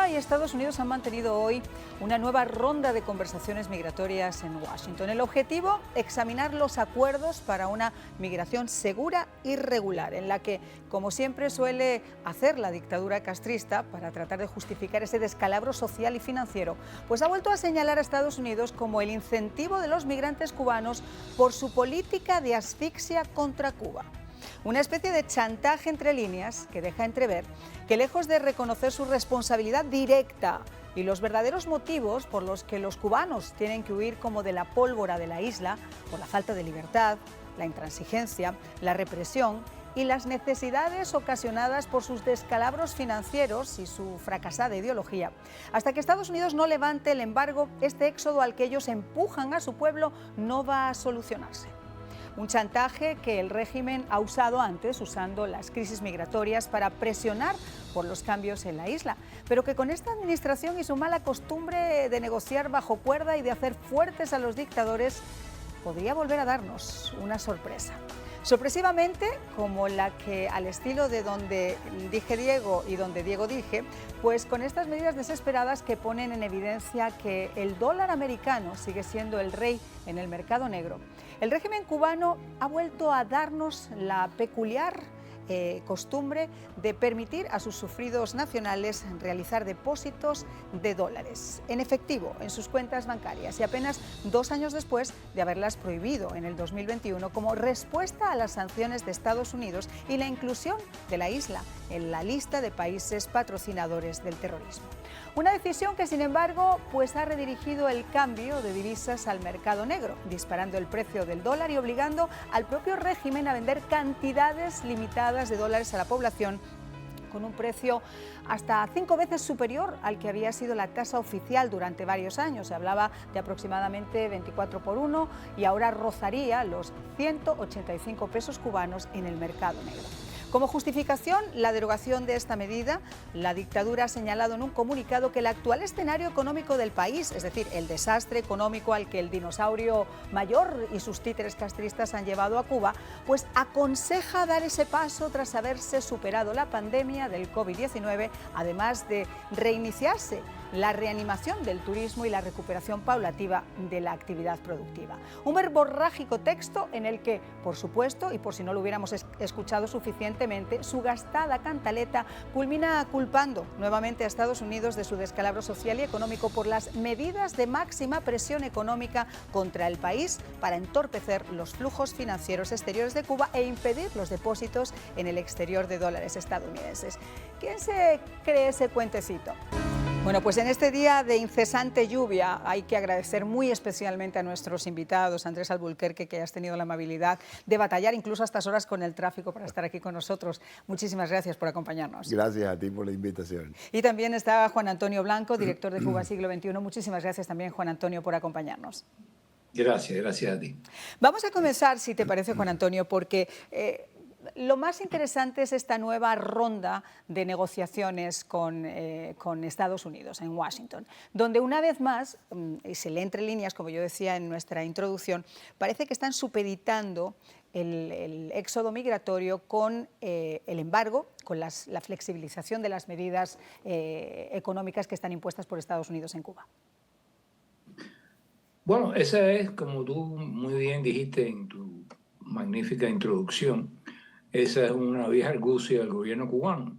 Cuba y Estados Unidos han mantenido hoy una nueva ronda de conversaciones migratorias en Washington. El objetivo, examinar los acuerdos para una migración segura y regular, en la que, como siempre suele hacer la dictadura castrista para tratar de justificar ese descalabro social y financiero, pues ha vuelto a señalar a Estados Unidos como el incentivo de los migrantes cubanos por su política de asfixia contra Cuba. Una especie de chantaje entre líneas que deja entrever que, lejos de reconocer su responsabilidad directa y los verdaderos motivos por los que los cubanos tienen que huir como de la pólvora de la isla, por la falta de libertad, la intransigencia, la represión y las necesidades ocasionadas por sus descalabros financieros y su fracasada ideología, hasta que Estados Unidos no levante el embargo, este éxodo al que ellos empujan a su pueblo no va a solucionarse. Un chantaje que el régimen ha usado antes, usando las crisis migratorias para presionar por los cambios en la isla, pero que con esta administración y su mala costumbre de negociar bajo cuerda y de hacer fuertes a los dictadores, podría volver a darnos una sorpresa. Sorpresivamente, como la que al estilo de donde dije Diego y donde Diego dije, pues con estas medidas desesperadas que ponen en evidencia que el dólar americano sigue siendo el rey en el mercado negro, el régimen cubano ha vuelto a darnos la peculiar costumbre de permitir a sus sufridos nacionales realizar depósitos de dólares en efectivo en sus cuentas bancarias, y apenas 2 años después de haberlas prohibido en el 2021 como respuesta a las sanciones de Estados Unidos y la inclusión de la isla en la lista de países patrocinadores del terrorismo. Una decisión que, sin embargo, pues ha redirigido el cambio de divisas al mercado negro, disparando el precio del dólar y obligando al propio régimen a vender cantidades limitadas de dólares a la población con un precio hasta 5 veces superior al que había sido la tasa oficial durante varios años. Se hablaba de aproximadamente 24 por 1 y ahora rozaría los 185 pesos cubanos en el mercado negro. Como justificación, la derogación de esta medida, la dictadura ha señalado en un comunicado que el actual escenario económico del país, es decir, el desastre económico al que el dinosaurio mayor y sus títeres castristas han llevado a Cuba, pues aconseja dar ese paso tras haberse superado la pandemia del COVID-19, además de reiniciarse la reanimación del turismo y la recuperación paulativa de la actividad productiva. Un verborrágico texto en el que, por supuesto, y por si no lo hubiéramos escuchado suficientemente, su gastada cantaleta culmina culpando nuevamente a Estados Unidos de su descalabro social y económico por las medidas de máxima presión económica contra el país para entorpecer los flujos financieros exteriores de Cuba e impedir los depósitos en el exterior de dólares estadounidenses. ¿Quién se cree ese cuentecito? Bueno, pues en este día de incesante lluvia hay que agradecer muy especialmente a nuestros invitados, Andrés Albuquerque, que has tenido la amabilidad de batallar incluso a estas horas con el tráfico para estar aquí con nosotros. Muchísimas gracias por acompañarnos. Gracias a ti por la invitación. Y también está Juan Antonio Blanco, director de Cuba Siglo XXI. Muchísimas gracias también, Juan Antonio, por acompañarnos. Gracias a ti. Vamos a comenzar, si te parece, Juan Antonio, porque lo más interesante es esta nueva ronda de negociaciones con Estados Unidos, en Washington, donde una vez más, y se lee entre líneas, como yo decía en nuestra introducción, parece que están supeditando el éxodo migratorio con el embargo, con la flexibilización de las medidas económicas que están impuestas por Estados Unidos en Cuba. Bueno, esa es, como tú muy bien dijiste en tu magnífica introducción, esa es una vieja argucia del gobierno cubano,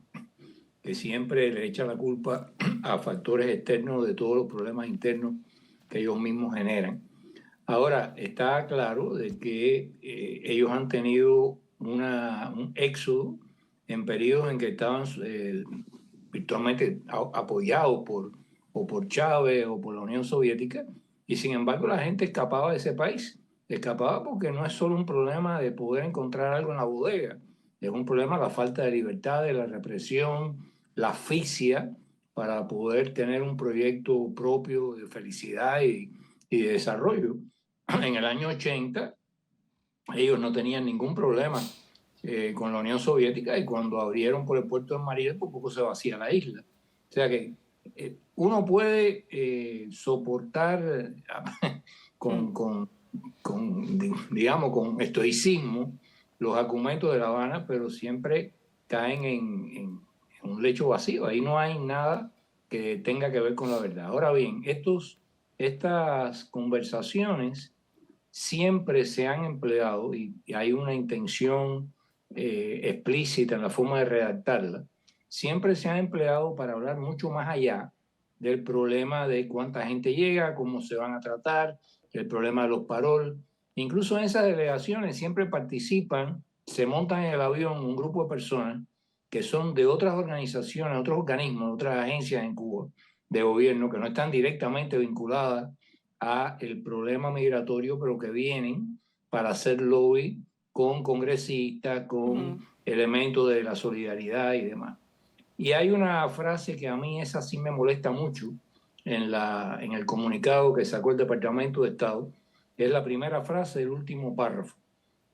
que siempre le echa la culpa a factores externos de todos los problemas internos que ellos mismos generan. Ahora, está claro de que ellos han tenido un éxodo en periodos en que estaban virtualmente apoyados por Chávez o por la Unión Soviética, y sin embargo la gente escapaba de ese país. Escapaba porque no es solo un problema de poder encontrar algo en la bodega, es un problema la falta de libertad, de la represión, la asfixia para poder tener un proyecto propio de felicidad y de desarrollo. En el año 80 ellos no tenían ningún problema con la Unión Soviética, y cuando abrieron por el puerto de Mariel, por poco se vacía la isla. O sea que uno puede soportar digamos, con estoicismo los argumentos de La Habana, pero siempre caen en un lecho vacío. Ahí no hay nada que tenga que ver con la verdad. Ahora bien, estas conversaciones siempre se han empleado y hay una intención explícita en la forma de redactarla, siempre se han empleado para hablar mucho más allá del problema de cuánta gente llega, cómo se van a tratar, el problema de los paroles. Incluso en esas delegaciones siempre participan, se montan en el avión un grupo de personas que son de otras organizaciones, otros organismos, otras agencias en Cuba de gobierno que no están directamente vinculadas a el problema migratorio, pero que vienen para hacer lobby con congresistas, con elementos de la solidaridad y demás. Y hay una frase que a mí esa sí me molesta mucho en el comunicado que sacó el Departamento de Estado, que es la primera frase del último párrafo,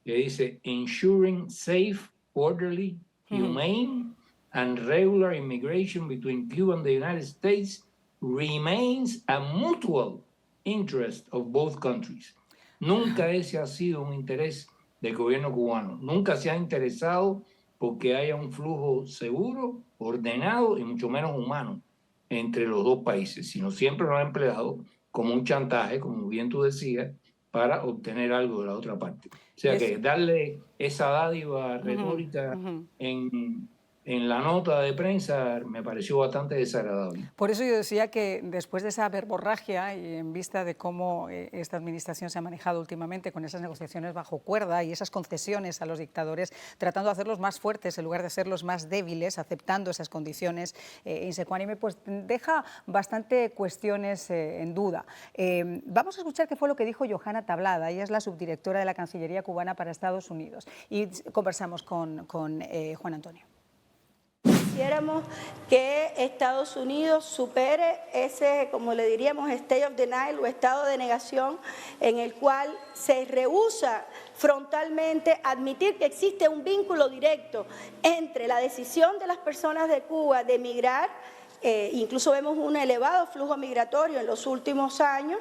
que dice, ensuring safe, orderly, humane and regular immigration between Cuba and the United States remains a mutual interest of both countries. Nunca ese ha sido un interés del gobierno cubano. Nunca se ha interesado porque haya un flujo seguro, ordenado y mucho menos humano entre los dos países, sino siempre lo ha empleado como un chantaje, como bien tú decías, para obtener algo de la otra parte. O sea que darle esa dádiva retórica en la nota de prensa me pareció bastante desagradable. Por eso yo decía que después de esa verborragia y en vista de cómo esta administración se ha manejado últimamente con esas negociaciones bajo cuerda y esas concesiones a los dictadores, tratando de hacerlos más fuertes en lugar de hacerlos más débiles, aceptando esas condiciones insecuánime, pues deja bastante cuestiones en duda. Vamos a escuchar qué fue lo que dijo Johanna Tablada. Ella es la subdirectora de la Cancillería cubana para Estados Unidos y conversamos con Juan Antonio. Quisiéramos que Estados Unidos supere ese, como le diríamos, state of denial o estado de negación en el cual se rehúsa frontalmente admitir que existe un vínculo directo entre la decisión de las personas de Cuba de emigrar, incluso vemos un elevado flujo migratorio en los últimos años,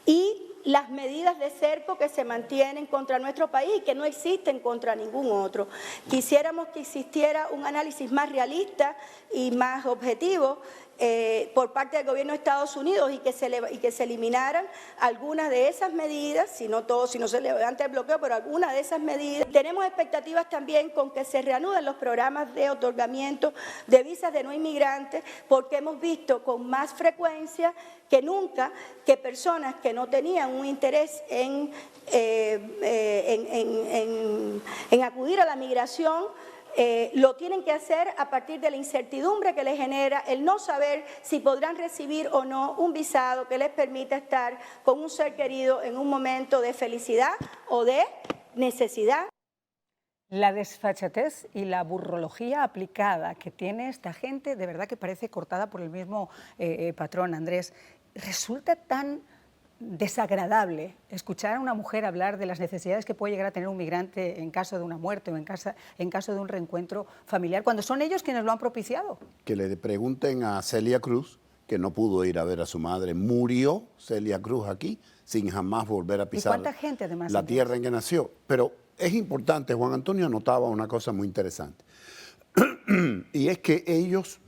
y las medidas de cerco que se mantienen contra nuestro país y que no existen contra ningún otro. Quisiéramos que existiera un análisis más realista y más objetivo por parte del gobierno de Estados Unidos y que se eliminaran algunas de esas medidas, si no todo, si no se levanta el bloqueo, pero algunas de esas medidas. Tenemos expectativas también con que se reanuden los programas de otorgamiento de visas de no inmigrantes, porque hemos visto con más frecuencia que nunca que personas que no tenían un interés en acudir a la migración lo tienen que hacer a partir de la incertidumbre que les genera el no saber si podrán recibir o no un visado que les permita estar con un ser querido en un momento de felicidad o de necesidad. La desfachatez y la burrología aplicada que tiene esta gente, de verdad que parece cortada por el mismo patrón, Andrés. Resulta tan desagradable escuchar a una mujer hablar de las necesidades que puede llegar a tener un migrante en caso de una muerte o en caso de un reencuentro familiar, cuando son ellos quienes lo han propiciado. Que le pregunten a Celia Cruz, que no pudo ir a ver a su madre. Murió Celia Cruz aquí sin jamás volver a pisar ¿Y cuánta gente, además, la tierra en que nació. Pero es importante, Juan Antonio notaba una cosa muy interesante, y es que ellos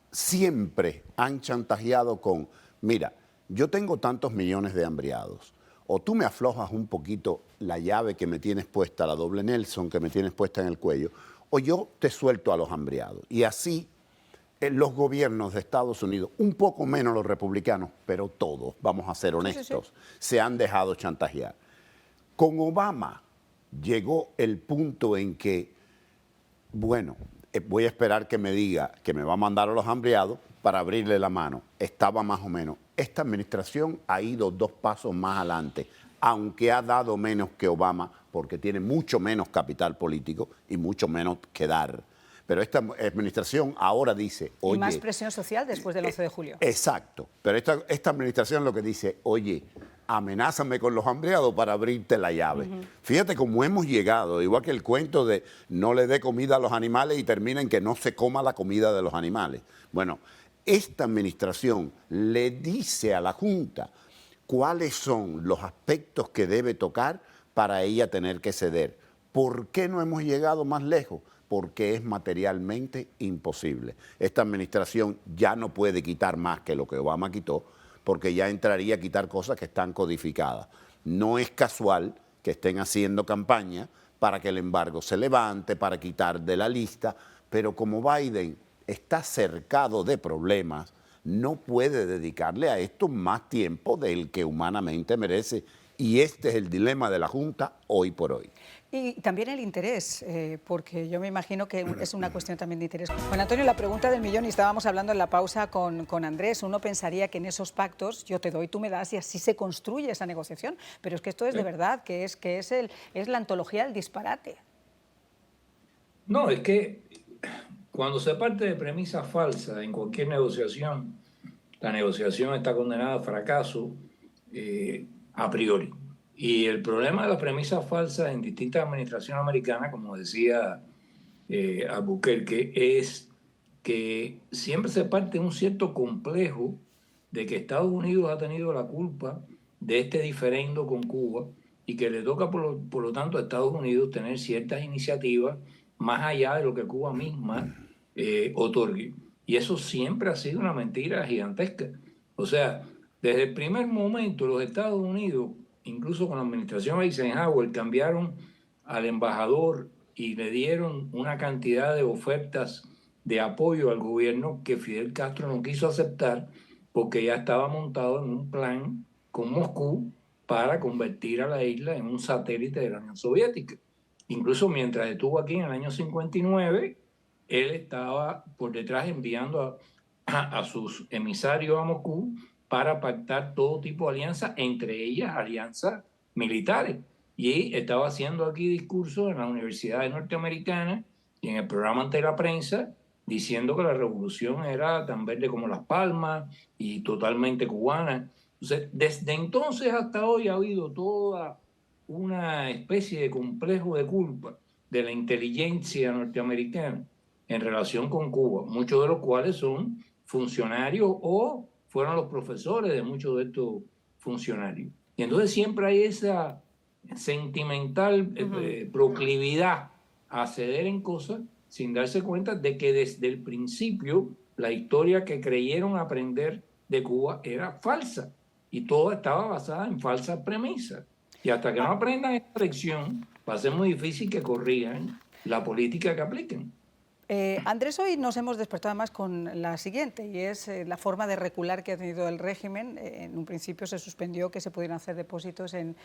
siempre han chantajeado con, mira, yo tengo tantos millones de hambriados, o tú me aflojas un poquito la llave que me tienes puesta, la doble Nelson que me tienes puesta en el cuello, o yo te suelto a los hambriados. Y así los gobiernos de Estados Unidos, un poco menos los republicanos, pero todos, vamos a ser honestos, se han dejado chantajear. Con Obama llegó el punto en que, bueno, voy a esperar que me diga que me va a mandar a los hambriados para abrirle la mano. Estaba más o menos. Esta administración ha ido 2 pasos más adelante, aunque ha dado menos que Obama, porque tiene mucho menos capital político y mucho menos que dar. Pero esta administración ahora dice, oye... Y más presión social después del 11 de julio. Exacto. Pero esta administración lo que dice, oye, amenázame con los hambriados para abrirte la llave. Fíjate cómo hemos llegado, igual que el cuento de no le dé comida a los animales y termina en que no se coma la comida de los animales. Bueno, esta administración le dice a la Junta cuáles son los aspectos que debe tocar para ella tener que ceder. ¿Por qué no hemos llegado más lejos? porque es materialmente imposible. Esta administración ya no puede quitar más que lo que Obama quitó, porque ya entraría a quitar cosas que están codificadas. No es casual que estén haciendo campaña para que el embargo se levante, para quitar de la lista, pero como Biden está cercado de problemas, no puede dedicarle a esto más tiempo del que humanamente merece. Y este es el dilema de la Junta hoy por hoy. Y también el interés, porque yo me imagino que es una cuestión también de interés. Juan Antonio, la pregunta del millón, y estábamos hablando en la pausa con Andrés, uno pensaría que en esos pactos yo te doy, tú me das, y así se construye esa negociación, pero es que esto es de verdad, que es la antología del disparate. No, es que cuando se parte de premisas falsas en cualquier negociación, la negociación está condenada a fracaso a priori. Y el problema de las premisas falsas en distintas administraciones americanas, como decía Albuquerque, es que siempre se parte de un cierto complejo de que Estados Unidos ha tenido la culpa de este diferendo con Cuba y que le toca, por lo tanto, a Estados Unidos tener ciertas iniciativas más allá de lo que Cuba misma otorgue. Y eso siempre ha sido una mentira gigantesca. O sea, desde el primer momento los Estados Unidos, incluso con la administración Eisenhower, cambiaron al embajador y le dieron una cantidad de ofertas de apoyo al gobierno que Fidel Castro no quiso aceptar porque ya estaba montado en un plan con Moscú para convertir a la isla en un satélite de la Unión Soviética. Incluso mientras estuvo aquí en el año 59, él estaba por detrás enviando a sus emisarios a Moscú para pactar todo tipo de alianzas, entre ellas alianzas militares. Y estaba haciendo aquí discursos en las universidades norteamericanas y en el programa ante la prensa, diciendo que la revolución era tan verde como las palmas y totalmente cubana. Entonces, desde entonces hasta hoy ha habido toda una especie de complejo de culpa de la inteligencia norteamericana en relación con Cuba, muchos de los cuales son funcionarios o fueron los profesores de muchos de estos funcionarios. Y entonces siempre hay esa sentimental proclividad a ceder en cosas sin darse cuenta de que desde el principio la historia que creyeron aprender de Cuba era falsa y toda estaba basada en falsas premisas. Y hasta que no aprendan esta lección, va a ser muy difícil que corrijan la política que apliquen. Andrés, hoy nos hemos despertado además con la siguiente, y es la forma de recular que ha tenido el régimen. En un principio se suspendió que se pudieran hacer depósitos en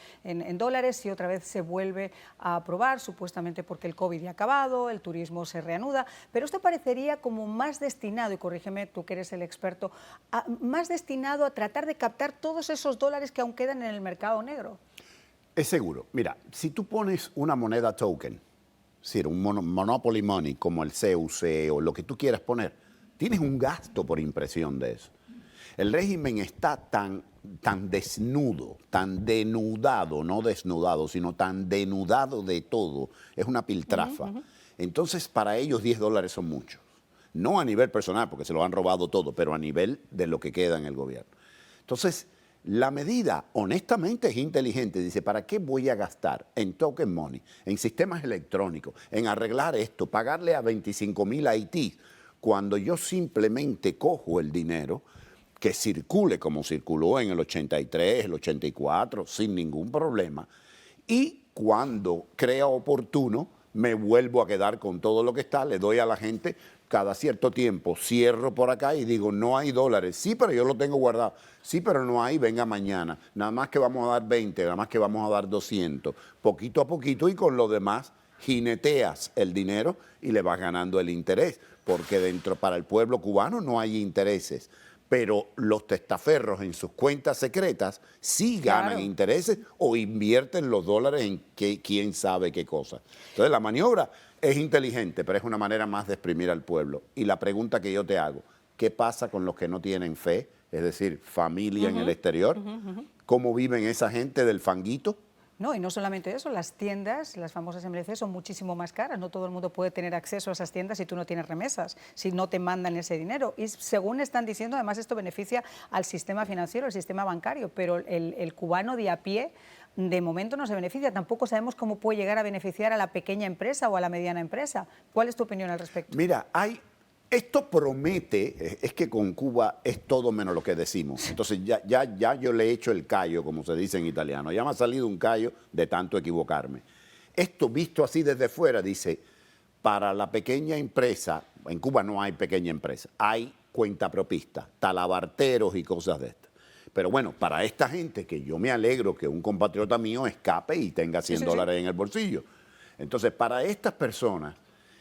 dólares y otra vez se vuelve a aprobar, supuestamente porque el COVID ya ha acabado, el turismo se reanuda, pero esto parecería como más destinado, y corrígeme tú que eres el experto, más destinado a tratar de captar todos esos dólares que aún quedan en el mercado negro. Es seguro. Mira, si tú pones una moneda token, es decir, un monopoly money como el CUC o lo que tú quieras poner, tienes un gasto por impresión de eso. El régimen está tan desnudo, tan denudado, no desnudado, sino tan denudado de todo, es una piltrafa. Entonces, para ellos $10 son muchos. No a nivel personal, porque se lo han robado todo, pero a nivel de lo que queda en el gobierno. Entonces, la medida, honestamente, es inteligente. Dice, ¿para qué voy a gastar en token money, en sistemas electrónicos, en arreglar esto, pagarle a 25,000 Haití, cuando yo simplemente cojo el dinero que circule como circuló en el 83, el 84, sin ningún problema, y cuando crea oportuno, me vuelvo a quedar con todo lo que está, le doy a la gente, cada cierto tiempo cierro por acá y digo, no hay dólares. Sí, pero yo lo tengo guardado. Sí, pero no hay, venga mañana. Nada más que vamos a dar 20, nada más que vamos a dar 200. Poquito a poquito y con lo demás jineteas el dinero y le vas ganando el interés. Porque dentro, para el pueblo cubano no hay intereses. Pero los testaferros en sus cuentas secretas sí ganan intereses o invierten los dólares en quién sabe qué cosa. Entonces la maniobra es inteligente, pero es una manera más de exprimir al pueblo. Y la pregunta que yo te hago, ¿qué pasa con los que no tienen fe? Es decir, familia en el exterior. ¿Cómo viven esa gente del fanguito? No, y no solamente eso, las tiendas, las famosas MLC, son muchísimo más caras. No todo el mundo puede tener acceso a esas tiendas si tú no tienes remesas, si no te mandan ese dinero. Y según están diciendo, además esto beneficia al sistema financiero, al sistema bancario, pero el cubano de a pie de momento no se beneficia. Tampoco sabemos cómo puede llegar a beneficiar a la pequeña empresa o a la mediana empresa. ¿Cuál es tu opinión al respecto? Mira, esto promete, es que con Cuba es todo menos lo que decimos. Entonces ya yo le he hecho el callo, como se dice en italiano. Ya me ha salido un callo de tanto equivocarme. Esto visto así desde fuera dice, para la pequeña empresa, en Cuba no hay pequeña empresa, hay cuentapropistas, talabarteros y cosas de estas. Pero bueno, para esta gente que yo me alegro que un compatriota mío escape y tenga 100 dólares en el bolsillo. Entonces, para estas personas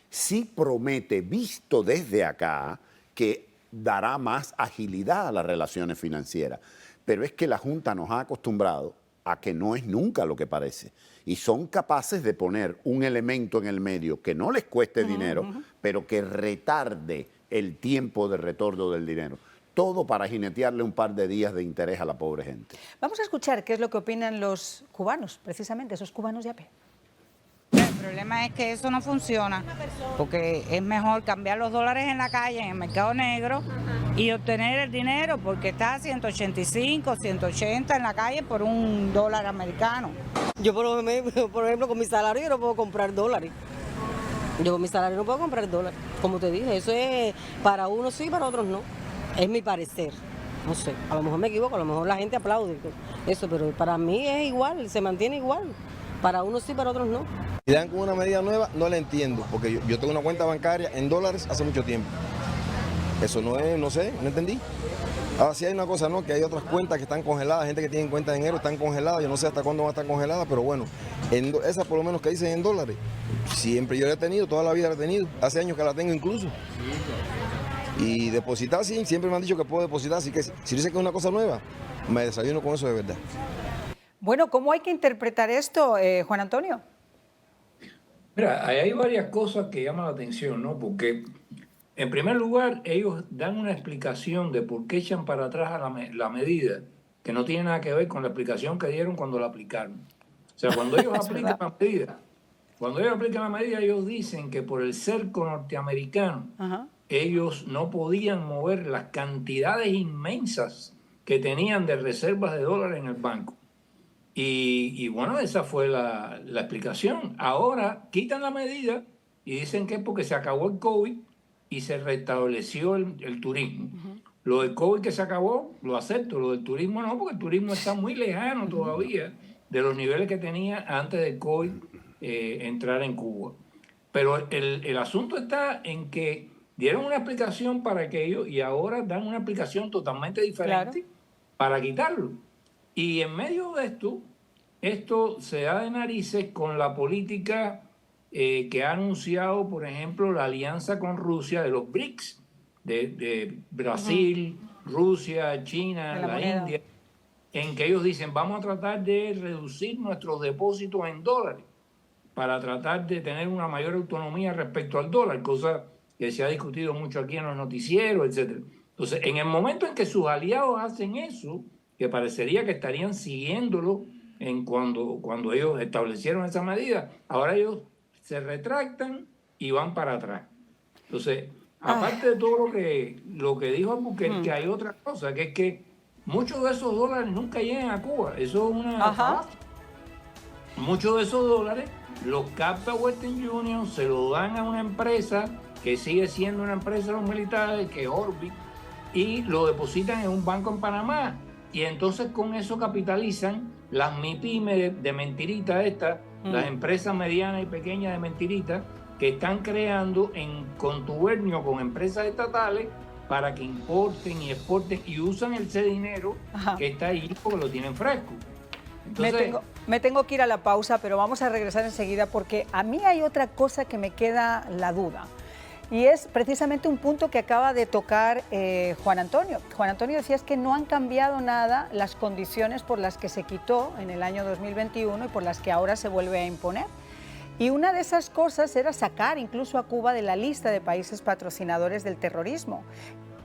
sí promete, visto desde acá, que dará más agilidad a las relaciones financieras. Pero es que la Junta nos ha acostumbrado a que no es nunca lo que parece. Y son capaces de poner un elemento en el medio que no les cueste dinero, pero que retarde el tiempo de retorno del dinero. Todo para jinetearle un par de días de interés a la pobre gente. Vamos a escuchar qué es lo que opinan los cubanos, precisamente esos cubanos de a pie. El problema es que eso no funciona, porque es mejor cambiar los dólares en la calle, en el mercado negro, y obtener el dinero, porque está a 185, 180 en la calle por un dólar americano. Yo, por ejemplo, con mi salario yo no puedo comprar dólares. Yo con mi salario no puedo comprar dólares. Como te dije, eso es para unos sí, para otros no. Es mi parecer. No sé, a lo mejor me equivoco, a lo mejor la gente aplaude eso, pero para mí es igual, se mantiene igual. Para unos sí, para otros no. Si dan con una medida nueva, no la entiendo, porque yo tengo una cuenta bancaria en dólares hace mucho tiempo. Eso no es, no sé, no entendí. Ahora sí hay una cosa, ¿no? Que hay otras cuentas que están congeladas, gente que tiene cuentas en euros están congeladas, yo no sé hasta cuándo van a estar congeladas, pero bueno, esas por lo menos que dicen en dólares, siempre yo la he tenido, toda la vida la he tenido, hace años que la tengo incluso. Y depositar, sí, siempre me han dicho que puedo depositar, así que si dicen que es una cosa nueva, me desayuno con eso de verdad. Bueno, ¿cómo hay que interpretar esto, Juan Antonio? Mira, hay varias cosas que llaman la atención, ¿no? Porque, en primer lugar, ellos dan una explicación de por qué echan para atrás a la medida, que no tiene nada que ver con la explicación que dieron cuando la aplicaron. O sea, cuando ellos aplican la medida, ellos dicen que por el cerco norteamericano, ellos no podían mover las cantidades inmensas que tenían de reservas de dólares en el banco. Y bueno, esa fue la explicación. Ahora quitan la medida y dicen que es porque se acabó el COVID y se restableció el turismo. Lo del COVID que se acabó, lo acepto. Lo del turismo no, porque el turismo está muy lejano todavía de los niveles que tenía antes del COVID entrar en Cuba. Pero el asunto está en que dieron una explicación para aquello y ahora dan una explicación totalmente diferente para quitarlo. Y en medio de esto se da de narices con la política que ha anunciado, por ejemplo, la alianza con Rusia de los BRICS, de Brasil, Rusia, China, la India, en que ellos dicen vamos a tratar de reducir nuestros depósitos en dólares para tratar de tener una mayor autonomía respecto al dólar, cosa que se ha discutido mucho aquí en los noticieros, etc. Entonces, en el momento en que sus aliados hacen eso, que parecería que estarían siguiéndolo cuando ellos establecieron esa medida, ahora ellos se retractan y van para atrás. Entonces, aparte de todo lo que dijo Albuquerque, que hay otra cosa, que es que muchos de esos dólares nunca llegan a Cuba. Eso es una falacia. Muchos de esos dólares los capta Western Union, se lo dan a una empresa que sigue siendo una empresa de los militares, que es Orbit, y lo depositan en un banco en Panamá. Y entonces con eso capitalizan las MIPYME de mentirita estas, las empresas medianas y pequeñas de mentirita, que están creando en contubernio con empresas estatales para que importen y exporten y usan ese dinero que está ahí porque lo tienen fresco. Entonces, me tengo que ir a la pausa, pero vamos a regresar enseguida porque a mí hay otra cosa que me queda la duda. Y es precisamente un punto que acaba de tocar Juan Antonio. Juan Antonio decía es que no han cambiado nada las condiciones por las que se quitó en el año 2021 y por las que ahora se vuelve a imponer. Y una de esas cosas era sacar incluso a Cuba de la lista de países patrocinadores del terrorismo.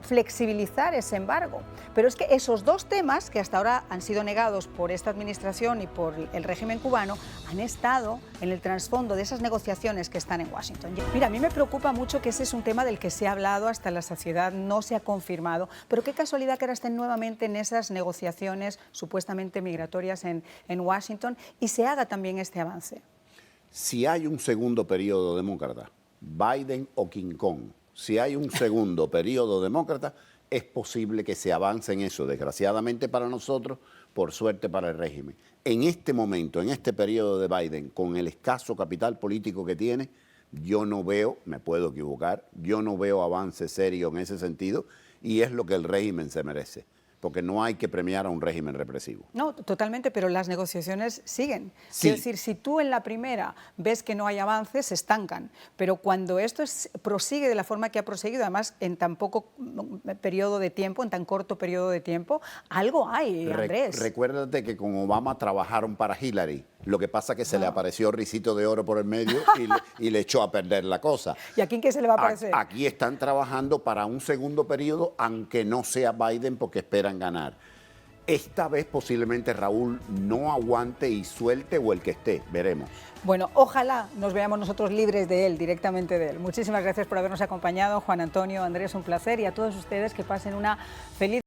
flexibilizar ese embargo. Pero es que esos dos temas, que hasta ahora han sido negados por esta administración y por el régimen cubano, han estado en el trasfondo de esas negociaciones que están en Washington. Mira, a mí me preocupa mucho que ese es un tema del que se ha hablado hasta la saciedad, no se ha confirmado, pero qué casualidad que ahora estén nuevamente en esas negociaciones supuestamente migratorias en Washington y se haga también este avance. Si hay un segundo periodo demócrata, Biden o King Kong, si hay un segundo periodo demócrata, es posible que se avance en eso, desgraciadamente para nosotros, por suerte para el régimen. En este momento, en este periodo de Biden, con el escaso capital político que tiene, yo no veo, me puedo equivocar, yo no veo avance serio en ese sentido y es lo que el régimen se merece. Porque no hay que premiar a un régimen represivo. No, totalmente, pero las negociaciones siguen. Sí. Es decir, si tú en la primera ves que no hay avances, se estancan. Pero cuando esto prosigue de la forma que ha proseguido, además en tan poco periodo de tiempo, en tan corto periodo de tiempo, algo hay, Andrés. Recuérdate que con Obama trabajaron para Hillary. Lo que pasa es que se le apareció Ricito de Oro por el medio y le echó a perder la cosa. ¿Y aquí qué se le va a aparecer? Aquí están trabajando para un segundo periodo, aunque no sea Biden, porque esperan ganar. Esta vez posiblemente Raúl no aguante y suelte o el que esté, veremos. Bueno, ojalá nos veamos nosotros libres de él, directamente de él. Muchísimas gracias por habernos acompañado, Juan Antonio, Andrés, un placer, y a todos ustedes que pasen una feliz